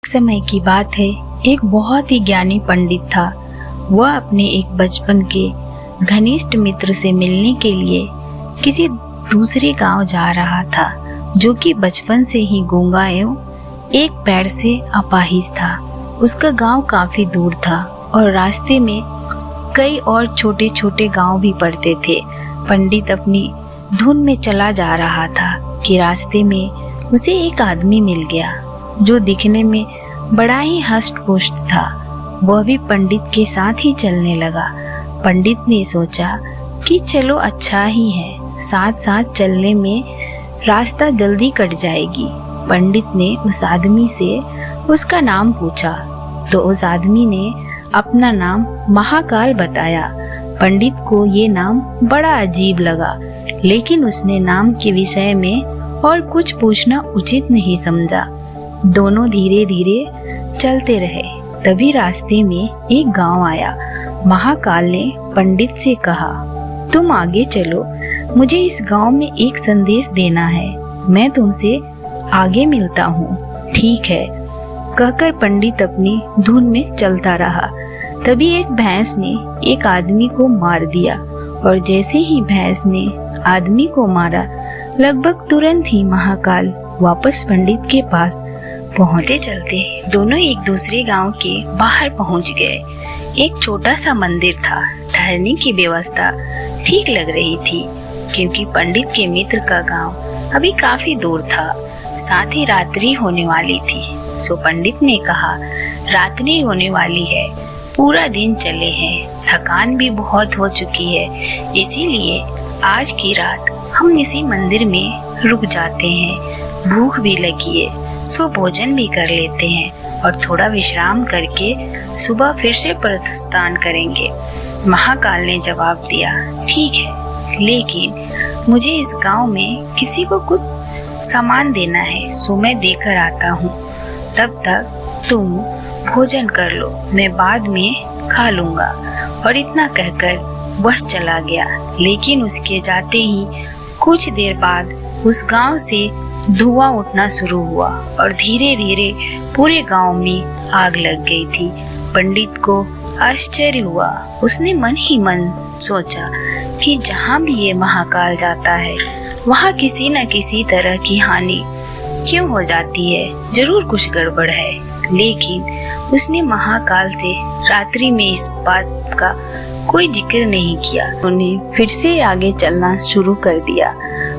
समय की बात है, एक बहुत ही ज्ञानी पंडित था। वह अपने एक बचपन के घनिष्ठ मित्र से मिलने के लिए किसी दूसरे गांव जा रहा था, जो कि बचपन से ही गूंगा एवं एक पैर से अपाहिज था। उसका गांव काफी दूर था और रास्ते में कई और छोटे छोटे गांव भी पड़ते थे। पंडित अपनी धुन में चला जा रहा था कि रास्ते में उसे एक आदमी मिल गया, जो दिखने में बड़ा ही हष्ट-पुष्ट था। वह भी पंडित के साथ ही चलने लगा। पंडित ने सोचा कि चलो अच्छा ही है, साथ साथ चलने में रास्ता जल्दी कट जाएगी। पंडित ने उस आदमी से उसका नाम पूछा तो उस आदमी ने अपना नाम महाकाल बताया। पंडित को ये नाम बड़ा अजीब लगा, लेकिन उसने नाम के विषय में और कुछ पूछना उचित नहीं समझा। दोनों धीरे धीरे चलते रहे। तभी रास्ते में एक गांव आया। महाकाल ने पंडित से कहा, तुम आगे चलो, मुझे इस गांव में एक संदेश देना है। मैं तुमसे आगे मिलता हूँ। ठीक है, कहकर पंडित अपनी धुन में चलता रहा। तभी एक भैंस ने एक आदमी को मार दिया और जैसे ही भैंस ने आदमी को मारा, लगभग तुरंत ही महाकाल वापस पंडित के पास पहुंचते चलते दोनों एक दूसरे गांव के बाहर पहुंच गए। एक छोटा सा मंदिर था। ठहरने की व्यवस्था ठीक लग रही थी, क्योंकि पंडित के मित्र का गांव अभी काफी दूर था। साथ ही रात्रि होने वाली थी। सो पंडित ने कहा, रात्रि होने वाली है, पूरा दिन चले हैं, थकान भी बहुत हो चुकी है, इसीलिए आज की रात हम इसी मंदिर में रुक जाते हैं। भूख भी लगी है, सो भोजन भी कर लेते हैं और थोड़ा विश्राम करके सुबह फिर से प्रस्थान करेंगे। महाकाल ने जवाब दिया, ठीक है, लेकिन मुझे इस गांव में किसी को कुछ सामान देना है, सो मैं देकर आता हूँ। तब तक तुम भोजन कर लो, मैं बाद में खा लूंगा। और इतना कहकर वह चला गया। लेकिन उसके जाते ही कुछ देर बाद उस गांव से धुआं उठना शुरू हुआ और धीरे धीरे पूरे गांव में आग लग गई थी। पंडित को आश्चर्य हुआ। उसने मन ही मन सोचा कि जहां भी ये महाकाल जाता है, वहां किसी न किसी तरह की हानि क्यों हो जाती है, जरूर कुछ गड़बड़ है। लेकिन उसने महाकाल से रात्रि में इस बात का कोई जिक्र नहीं किया। उन्हें फिर से आगे चलना शुरू कर दिया।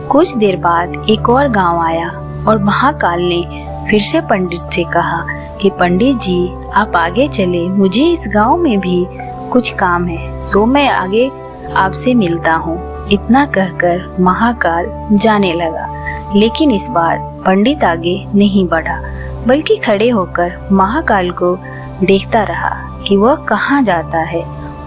कुछ देर बाद एक और गांव आया और महाकाल ने फिर से पंडित से कहा कि पंडित जी, आप आगे चले, मुझे इस गांव में भी कुछ काम है, सो मैं आगे आपसे मिलता हूँ। इतना कहकर महाकाल जाने लगा। लेकिन इस बार पंडित आगे नहीं बढ़ा, बल्कि खड़े होकर महाकाल को देखता रहा कि वह कहाँ जाता है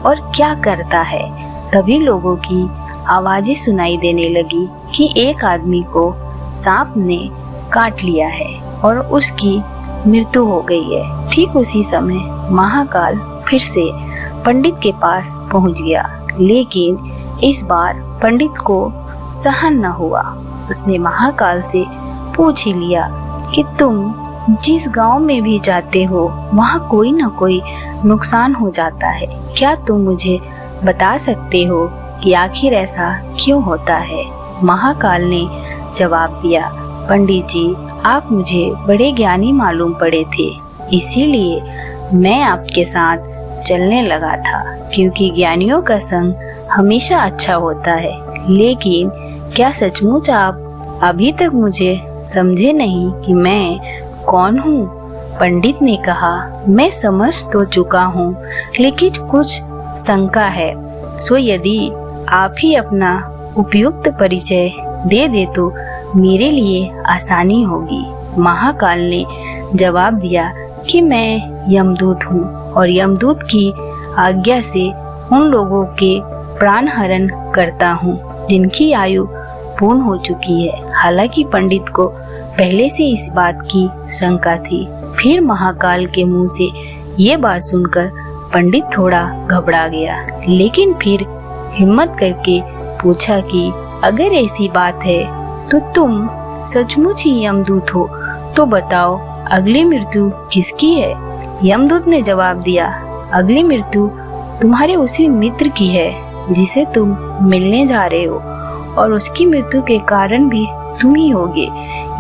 और क्या करता है। तभी लोगों की आवाजें सुनाई देने लगी कि एक आदमी को सांप ने काट लिया है और उसकी मृत्यु हो गई है। ठीक उसी समय महाकाल फिर से पंडित के पास पहुंच गया, लेकिन इस बार पंडित को सहन न हुआ। उसने महाकाल से पूछ ही लिया कि तुम जिस गांव में भी जाते हो, वहां कोई न कोई नुकसान हो जाता है। क्या तुम मुझे बता सकते हो कि आखिर ऐसा क्यों होता है? महाकाल ने जवाब दिया, पंडित जी, आप मुझे बड़े ज्ञानी मालूम पड़े थे, इसीलिए मैं आपके साथ चलने लगा था, क्योंकि ज्ञानियों का संग हमेशा अच्छा होता है। लेकिन क्या सचमुच आप अभी तक मुझे समझे नहीं कि मैं कौन हूँ? पंडित ने कहा, मैं समझ तो चुका हूँ, लेकिन कुछ शंका है। सो यदि आप ही अपना उपयुक्त परिचय दे दे तो मेरे लिए आसानी होगी। महाकाल ने जवाब दिया कि मैं यमदूत हूँ और यमदूत की आज्ञा से उन लोगों के प्राण हरण करता हूँ जिनकी आयु पूर्ण हो चुकी है। हालांकि पंडित को पहले से इस बात की शंका थी। फिर महाकाल के मुंह से ये बात सुनकर पंडित थोड़ा घबरा गया, लेकिन फिर हिम्मत करके पूछा कि अगर ऐसी बात है तो तुम सचमुच ही यमदूत हो तो बताओ, अगली मृत्यु किसकी है? यमदूत ने जवाब दिया, अगली मृत्यु तुम्हारे उसी मित्र की है जिसे तुम मिलने जा रहे हो, और उसकी मृत्यु के कारण भी तुम ही होगे।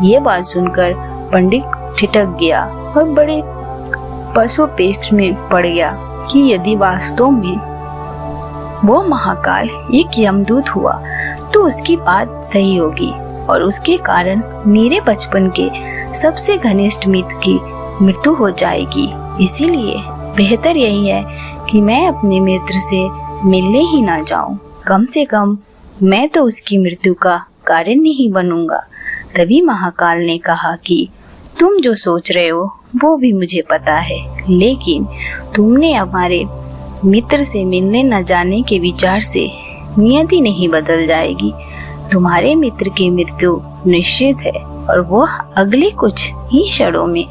ये बात सुनकर पंडित ठिठक गया और बड़े पशुपेक्ष में पड़ गया कि यदि वास्तव में वो महाकाल एक यमदूत हुआ तो उसकी बात सही होगी और उसके कारण मेरे बचपन के सबसे घनिष्ठ मित्र की मृत्यु हो जाएगी। इसीलिए बेहतर यही है कि मैं अपने मित्र से मिलने ही ना जाऊं। कम से कम मैं तो उसकी मृत्यु का कारण नहीं बनूंगा। तभी महाकाल ने कहा कि तुम जो सोच रहे हो वो भी मुझे पता है, लेकिन तुमने हमारे मित्र से मिलने न जाने के विचार से नियति नहीं बदल जाएगी। तुम्हारे मित्र की मृत्यु निश्चित है और वो अगले कुछ ही क्षणों में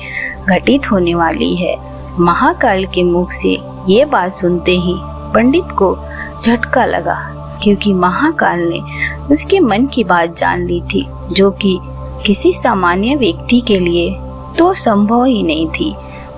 घटित होने वाली है। महाकाल के मुख से ये बात सुनते ही पंडित को झटका लगा, क्योंकि महाकाल ने उसके मन की बात जान ली थी, जो कि किसी सामान्य व्यक्ति के लिए तो संभव ही नहीं थी।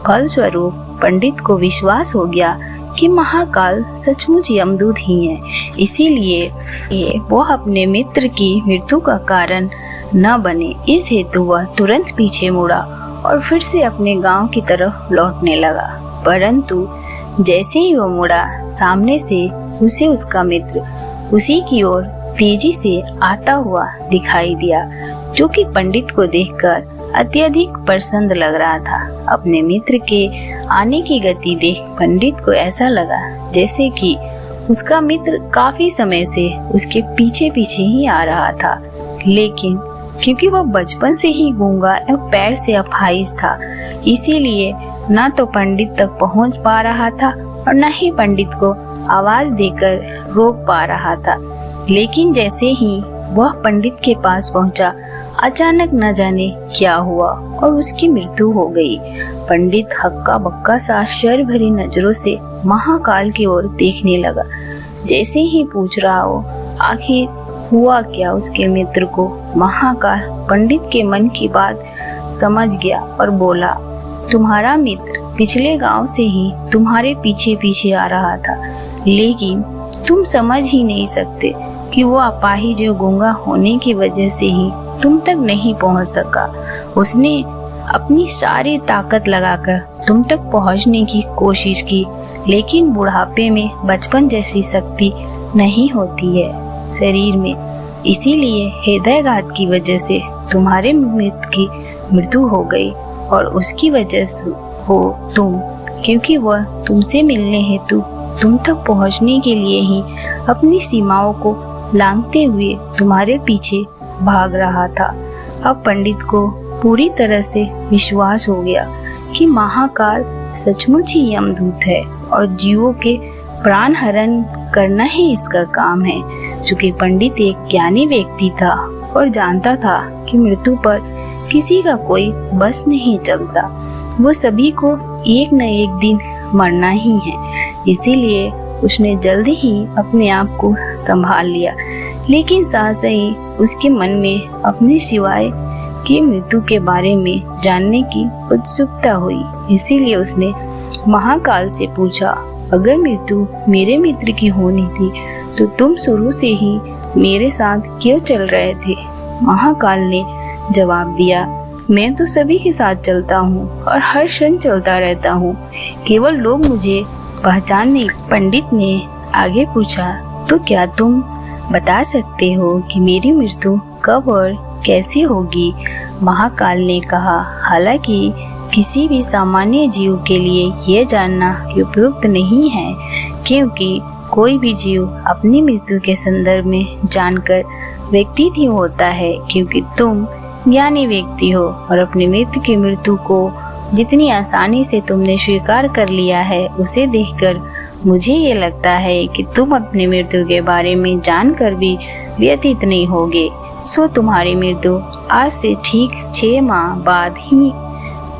फलस्वरूप पंडित को विश्वास हो गया कि महाकाल सचमुच यमदूत ही है। इसीलिए वो अपने मित्र की मृत्यु का कारण न बने, इस हेतु वह तुरंत पीछे मुड़ा और फिर से अपने गांव की तरफ लौटने लगा। परंतु जैसे ही वो मुड़ा, सामने से उसे उसका मित्र उसी की ओर तेजी से आता हुआ दिखाई दिया, जो कि पंडित को देखकर अत्यधिक प्रसन्न लग रहा था। अपने मित्र के आने की गति देख पंडित को ऐसा लगा जैसे कि उसका मित्र काफी समय से उसके पीछे पीछे ही आ रहा था, लेकिन क्योंकि वह बचपन से ही गूंगा एवं पैर से अपाहिज था, इसीलिए न तो पंडित तक पहुंच पा रहा था और न ही पंडित को आवाज देकर रोक पा रहा था। लेकिन जैसे ही वह पंडित के पास पहुंचा, अचानक न जाने क्या हुआ और उसकी मृत्यु हो गई। पंडित हक्का बक्का सा आश्चर्य भरी नजरों से महाकाल की ओर देखने लगा, जैसे ही पूछ रहा हो आखिर हुआ क्या उसके मित्र को। महाकाल पंडित के मन की बात समझ गया और बोला, तुम्हारा मित्र पिछले गांव से ही तुम्हारे पीछे पीछे आ रहा था, लेकिन तुम समझ ही नहीं सकते कि वो अपाहिज जो गूंगा होने की वजह से ही तुम तक नहीं पहुंच सका। उसने अपनी सारी ताकत लगाकर तुम तक पहुंचने की कोशिश की, लेकिन बुढ़ापे में बचपन जैसी शक्ति नहीं होती है शरीर में। इसीलिए हृदयघात की वजह से तुम्हारे मित्र की मृत्यु हो गई और उसकी वजह से हो तुम, क्योंकि वह तुमसे मिलने हेतु तुम तक पहुंचने के लिए ही अपनी सीमाओं को लांघते हुए तुम्हारे पीछे भाग रहा था। अब पंडित को पूरी तरह से विश्वास हो गया कि महाकाल सचमुच ही यमदूत है और जीवों के प्राण हरण करना ही इसका काम है। चूंकि पंडित एक ज्ञानी व्यक्ति था और जानता था कि मृत्यु पर किसी का कोई बस नहीं चलता, वो सभी को एक न एक दिन मरना ही है। इसीलिए उसने जल्दी ही अपने आप को संभाल लिया, लेकिन साथ ही उसके मन में अपने सिवाय की मृत्यु के बारे में जानने की उत्सुकता हुई। इसीलिए उसने महाकाल से पूछा, अगर मृत्यु मेरे मित्र की होनी थी तो तुम शुरू से ही मेरे साथ क्यों चल रहे थे? महाकाल ने जवाब दिया, मैं तो सभी के साथ चलता हूँ और हर क्षण चलता रहता हूँ, केवल लोग मुझे पहचान नहीं। पंडित ने आगे पूछा, तो क्या तुम बता सकते हो कि मेरी मृत्यु कब और कैसे होगी? महाकाल ने कहा, हालांकि किसी भी सामान्य जीव के लिए यह जानना उपयुक्त नहीं है, क्योंकि कोई भी जीव अपनी मृत्यु के संदर्भ में जानकर व्यतीत ही होता है, क्योंकि तुम ज्ञानी व्यक्ति हो और अपने मित्र की मृत्यु को जितनी आसानी से तुमने स्वीकार कर लिया है, उसे देखकर मुझे ये लगता है कि तुम अपनी मृत्यु के बारे में जानकर भी व्यतीत नहीं होगे। सो तुम्हारी मृत्यु आज से ठीक 6 माह बाद ही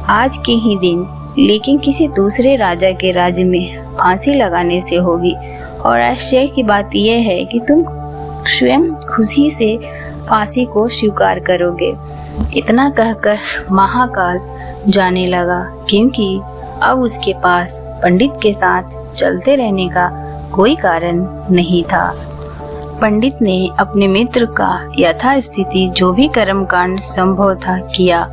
आज के ही दिन, लेकिन किसी दूसरे राजा के राज्य में फांसी लगाने से होगी। और आश्चर्य की बात यह है कि तुम स्वयं खुशी से फांसी को स्वीकार करोगे। इतना कहकर महाकाल जाने लगा, क्योंकि अब उसके पास पंडित के साथ चलते रहने का कोई कारण नहीं था। पंडित ने अपने मित्र का यथास्थिति जो भी कर्मकांड संभव था किया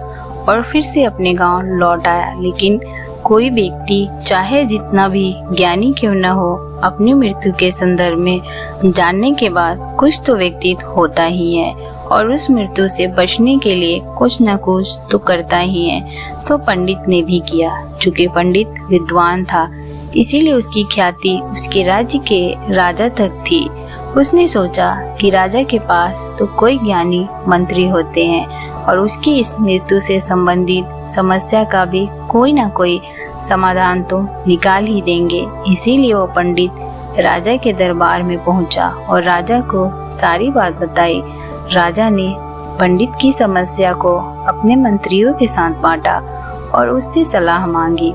और फिर से अपने गांव लौट आया। लेकिन कोई व्यक्ति चाहे जितना भी ज्ञानी क्यों न हो, अपनी मृत्यु के संदर्भ में जानने के बाद कुछ तो व्यतीत होता ही है और उस मृत्यु से बचने के लिए कुछ न कुछ तो करता ही है। सो पंडित ने भी किया। चूंकि पंडित विद्वान था, इसीलिए उसकी ख्याति उसके राज्य के राजा तक थी। उसने सोचा कि राजा के पास तो कोई ज्ञानी मंत्री होते हैं और उसकी इस मृत्यु से संबंधित समस्या का भी कोई ना कोई समाधान तो निकाल ही देंगे। इसीलिए वो पंडित राजा के दरबार में पहुंचा और राजा को सारी बात बताई। राजा ने पंडित की समस्या को अपने मंत्रियों के साथ बांटा और उससे सलाह मांगी।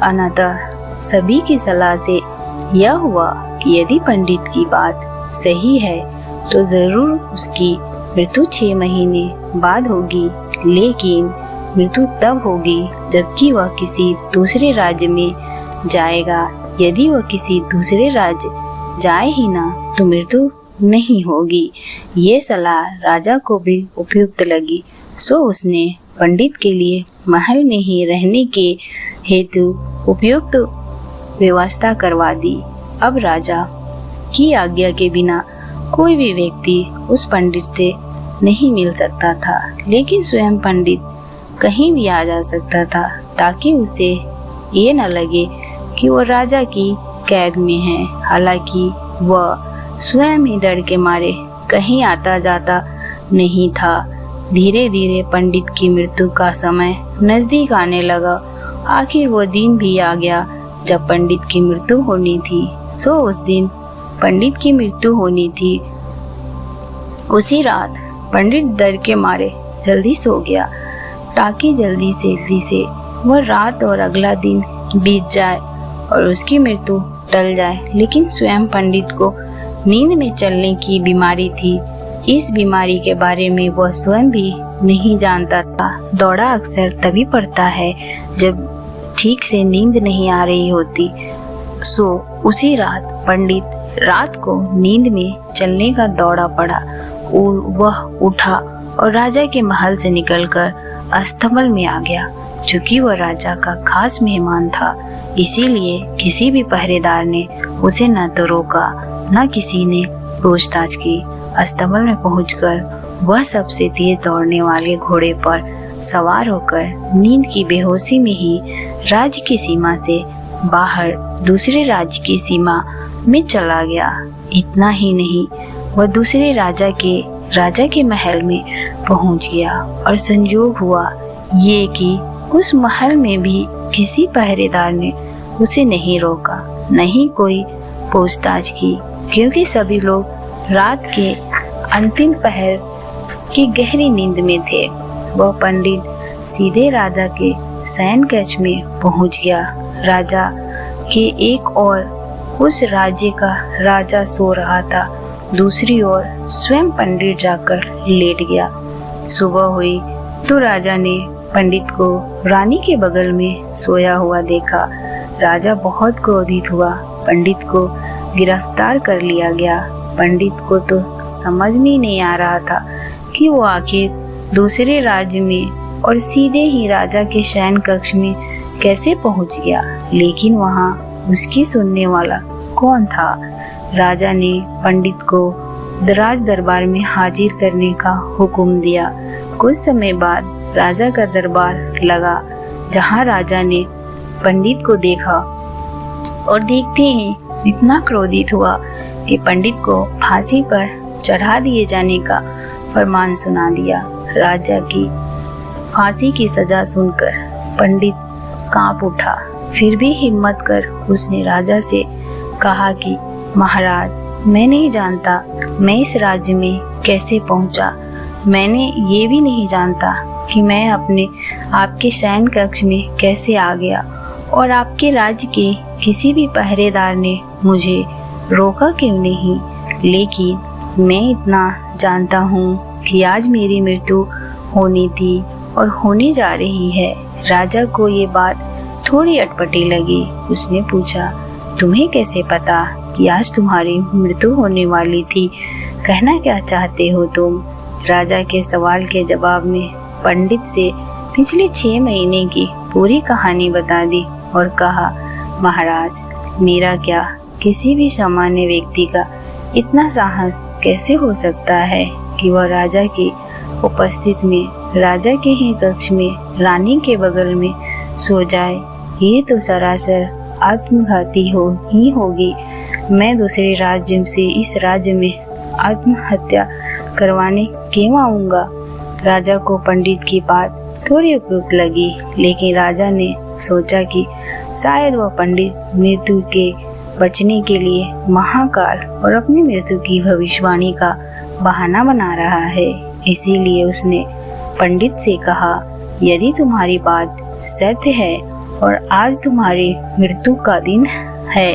अनंतः सभी की सलाह से यह हुआ कि यदि पंडित की बात सही है तो जरूर उसकी मृत्यु 6 महीने बाद होगी, लेकिन मृत्यु तब होगी जबकि वह किसी दूसरे राज्य में जाएगा। यदि वह किसी दूसरे राज्य जाए ही ना तो मृत्यु नहीं होगी। ये सलाह राजा को भी उपयुक्त लगी। सो उसने पंडित के लिए महल में ही रहने के हेतु उपयुक्त व्यवस्था करवा दी। अब राजा की आज्ञा के बिना कोई भी व्यक्ति उस पंडित से नहीं मिल सकता था, लेकिन स्वयं पंडित कहीं भी आ जा सकता था ताकि उसे ये न लगे कि वो राजा की कैद में है। हालांकि वह स्वयं ही डर के मारे कहीं आता जाता नहीं था। धीरे धीरे पंडित की मृत्यु का समय नजदीक आने लगा। आखिर वो दिन भी आ गया जब पंडित की मृत्यु होनी थी। सो उस दिन पंडित की मृत्यु होनी थी। उसी रात पंडित डर के मारे जल्दी सो गया ताकि जल्दी से वह रात और अगला दिन बीत जाए और उसकी मृत्यु टल जाए। लेकिन स्वयं पंडित को नींद में चलने की बीमारी थी। इस बीमारी के बारे में वह स्वयं भी नहीं जानता था। दौड़ा अक्सर तभी पड़ता है जब ठीक से नींद नहीं आ रही होती। सो उसी रात पंडित रात को नींद में चलने का दौड़ा पड़ा। वह उठा और राजा के महल से निकलकर अस्तबल में आ गया। चूंकि वह राजा का खास मेहमान था, इसीलिए किसी भी पहरेदार ने उसे न तो रोका न किसी ने पूछताछ की। अस्तबल में पहुंचकर वह सबसे तेज दौड़ने वाले घोड़े पर सवार होकर नींद की बेहोशी में ही राज्य की सीमा से बाहर दूसरे राज्य की सीमा में चला गया। इतना ही नहीं, वह दूसरे राजा के महल में पहुंच गया और संयोग हुआ ये कि उस महल में भी किसी पहरेदार ने उसे नहीं रोका, नहीं कोई पूछताछ की, क्योंकि सभी लोग रात के अंतिम पहर की गहरी नींद में थे। वह पंडित सीधे राजा के शयन कक्ष में पहुंच गया। राजा के एक ओर उस राज्य का राजा सो रहा था, दूसरी ओर स्वयं पंडित जाकर लेट गया। सुबह हुई तो राजा ने पंडित को रानी के बगल में सोया हुआ देखा। राजा बहुत क्रोधित हुआ। पंडित को गिरफ्तार कर लिया गया। पंडित को तो समझ में नहीं आ रहा था कि वो आखिर दूसरे राज्य में और सीधे ही राजा के शयन कक्ष में कैसे पहुंच गया। लेकिन वहां उसकी सुनने वाला कौन था? राजा ने पंडित को राज दरबार में हाजिर करने का हुक्म दिया। कुछ समय बाद राजा का दरबार लगा, जहां राजा ने पंडित को देखा और देखते ही इतना क्रोधित हुआ कि पंडित को फांसी पर चढ़ा दिए जाने का फरमान सुना दिया। राजा की फांसी की सजा सुनकर पंडित कांप उठा। फिर भी हिम्मत कर उसने राजा से कहा कि महाराज, मैं नहीं जानता मैं इस राज्य में कैसे पहुंचा। मैंने ये भी नहीं जानता कि मैं अपने आपके शयन कक्ष में कैसे आ गया और आपके राज्य के किसी भी पहरेदार ने मुझे रोका क्यों नहीं। लेकिन मैं इतना जानता हूँ कि आज मेरी मृत्यु होनी थी और होने जा रही है। राजा को ये बात थोड़ी अटपटी लगी। उसने पूछा, तुम्हें कैसे पता कि आज तुम्हारी मृत्यु होने वाली थी? कहना क्या चाहते हो तुम? राजा के सवाल के जवाब में पंडित से पिछले 6 महीने की पूरी कहानी बता दी और कहा, महाराज, मेरा क्या, किसी भी सामान्य व्यक्ति का इतना साहस कैसे हो सकता है कि वह राजा की उपस्थिति में, राजा के ही कक्ष में, रानी के बगल में सो जाए? ये तो सरासर आत्मघाती ही होगी। मैं दूसरे राज्य से इस राज्य में आत्महत्या करवाने क्यों आऊँगा? राजा को पंडित की बात थोड़ी उपयुक्त लगी, लेकिन राजा ने सोचा कि शायद वह पंडित मृत्यु के बचने के लिए महाकाल और अपनी मृत्यु की भविष्यवाणी का बहाना बना रहा है। इसीलिए उसने पंडित से कहा, यदि तुम्हारी बात सत्य है और आज तुम्हारी मृत्यु का दिन है,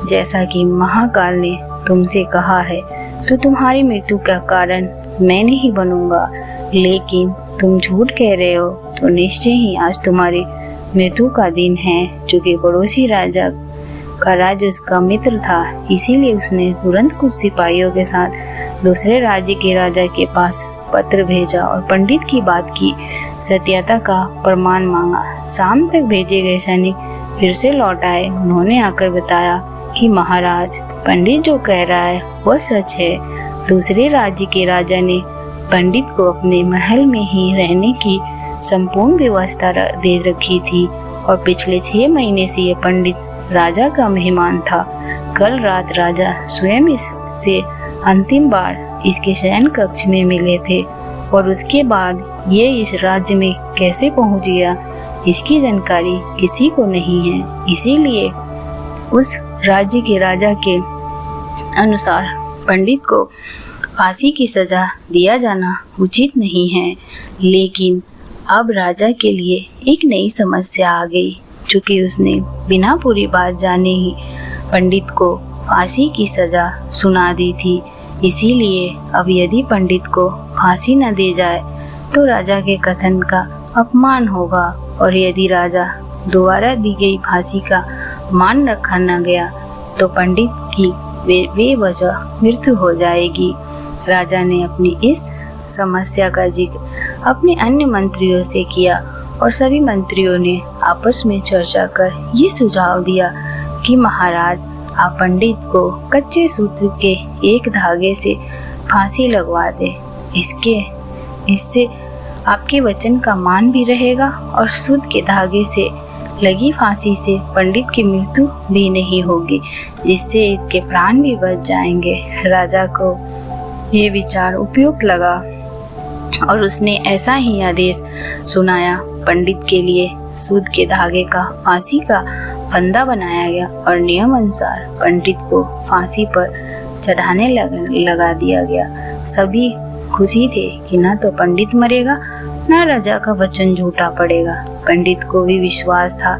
जैसा कि महाकाल ने तुमसे कहा है, तो तुम्हारी मृत्यु का कारण मैं नहीं बनूंगा। लेकिन तुम झूठ कह रहे हो तो निश्चय ही आज तुम्हारी मृत्यु का दिन है। चूंकि पड़ोसी राजा का राज्य उसका मित्र था, इसीलिए उसने तुरंत कुछ सिपाहियों के साथ दूसरे राज्य के राजा के पास पत्र भेजा और पंडित की बात की सत्यता का प्रमाण मांगा। शाम तक भेजे गए सैनिक फिर से लौट आए। उन्होंने आकर बताया कि महाराज, पंडित जो कह रहा है वह सच है। दूसरे राज्य के राजा ने पंडित को अपने महल में ही रहने की संपूर्ण व्यवस्था दे रखी थी और पिछले 6 महीने से यह पंडित राजा का मेहमान था। कल रात राजा स्वयं इससे अंतिम बार इसके शयन कक्ष में मिले थे और उसके बाद ये इस राज्य में कैसे पहुंच गया, इसकी जानकारी किसी को नहीं है। इसीलिए उस राज्य के राजा के अनुसार पंडित को फांसी की सजा दिया जाना उचित नहीं है। लेकिन अब राजा के लिए एक नई समस्या आ गई। चूंकि उसने बिना पूरी बात जाने ही पंडित को फांसी की सजा सुना दी थी, इसीलिए अब यदि पंडित को फांसी न दी जाए तो राजा के कथन का अपमान होगा और यदि राजा दोबारा दी गई फांसी का मान रखा न गया तो पंडित की बेवजह मृत्यु हो जाएगी। राजा ने अपनी इस समस्या का जिक्र अपने अन्य मंत्रियों से किया और सभी मंत्रियों ने आपस में चर्चा कर ये सुझाव दिया कि महाराज, आप पंडित को कच्चे सूत्र के एक धागे से फांसी लगवा दे। इससे आपके वचन का मान भी रहेगा और सूत के धागे से लगी फांसी से पंडित की मृत्यु भी नहीं होगी, जिससे इसके प्राण भी बच जाएंगे। राजा को ये विचार उपयुक्त लगा और उसने ऐसा ही आदेश सुनाया। पंडित के लिए सूत के धागे का फांसी का फंदा बनाया गया और नियम अनुसार पंडित को फांसी पर चढ़ाने लगा दिया गया। सभी खुशी थे कि न तो पंडित मरेगा न राजा का वचन झूठा पड़ेगा। पंडित को भी विश्वास था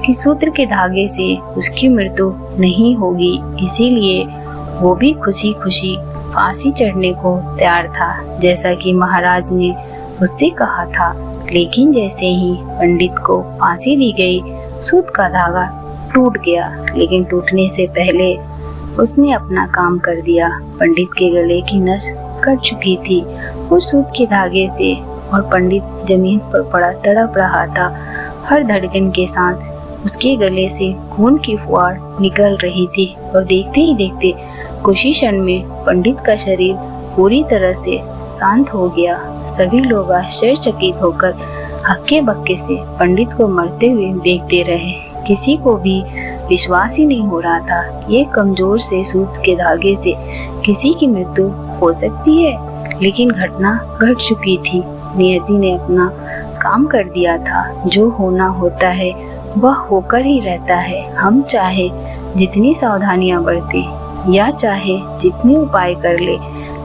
कि सूत्र के धागे से उसकी मृत्यु नहीं होगी, इसीलिए वो भी खुशी खुशी फांसी चढ़ने को तैयार था, जैसा कि महाराज ने उससे कहा था। लेकिन जैसे ही पंडित को फांसी दी गई, सूत का धागा टूट गया, लेकिन टूटने से पहले उसने अपना काम कर दिया। पंडित के गले की नस कट चुकी थी उस सूत के धागे से और पंडित जमीन पर पड़ा तड़प रहा था। हर धड़कन के साथ उसके गले से खून की फुहार निकल रही थी और देखते ही देखते कुछ ही क्षण में पंडित का शरीर पूरी तरह से शांत हो गया। सभी लोग आश्चर्यचकित होकर हक्के बक्के से पंडित को मरते हुए देखते रहे। किसी को भी विश्वास ही नहीं हो रहा था ये कमजोर से सूत के धागे से किसी की मृत्यु हो सकती है। लेकिन घटना घट चुकी थी। नियति ने अपना काम कर दिया था। जो होना होता है वह होकर ही रहता है। हम चाहे जितनी सावधानियां बरतें या चाहे जितने उपाय कर ले,